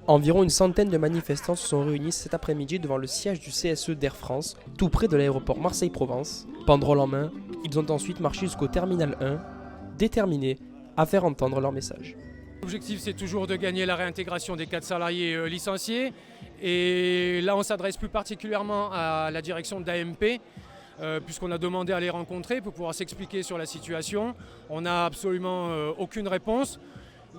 Environ une centaine de manifestants se sont réunis cet après-midi devant le siège du CSE d'Air France, tout près de l'aéroport Marseille-Provence. Banderole en main, ils ont ensuite marché jusqu'au terminal 1, déterminés à faire entendre leur message. L'objectif, c'est toujours de gagner la réintégration des 4 salariés licenciés. Et là, on s'adresse plus particulièrement à la direction d'AMP, puisqu'on a demandé à les rencontrer pour pouvoir s'expliquer sur la situation. On n'a absolument aucune réponse.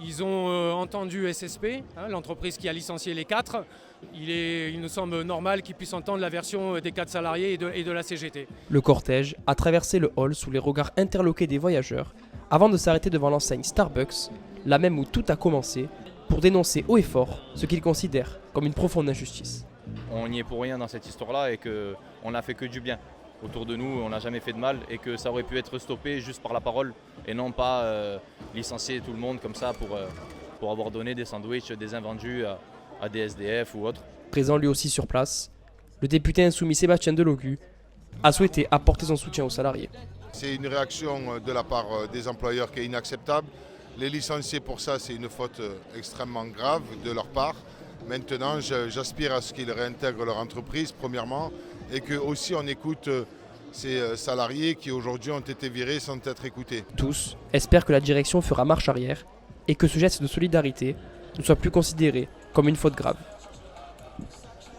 Ils ont entendu SSP, l'entreprise qui a licencié les 4. Il nous semble normal qu'ils puissent entendre la version des 4 salariés et de la CGT. Le cortège a traversé le hall sous les regards interloqués des voyageurs, avant de s'arrêter devant l'enseigne Starbucks, là même où tout a commencé, pour dénoncer haut et fort ce qu'ils considèrent comme une profonde injustice. On n'y est pour rien dans cette histoire-là et qu'on n'a fait que du bien. Autour de nous, on n'a jamais fait de mal et que ça aurait pu être stoppé juste par la parole et non pas licencier tout le monde comme ça pour avoir donné des sandwichs, des invendus à des SDF ou autres. Présent lui aussi sur place, le député insoumis Sébastien Delogu a souhaité apporter son soutien aux salariés. C'est une réaction de la part des employeurs qui est inacceptable. Les licenciés pour ça, c'est une faute extrêmement grave de leur part. Maintenant, j'aspire à ce qu'ils réintègrent leur entreprise, premièrement, et que aussi on écoute ces salariés qui aujourd'hui ont été virés sans être écoutés. Tous espèrent que la direction fera marche arrière et que ce geste de solidarité ne soit plus considéré comme une faute grave.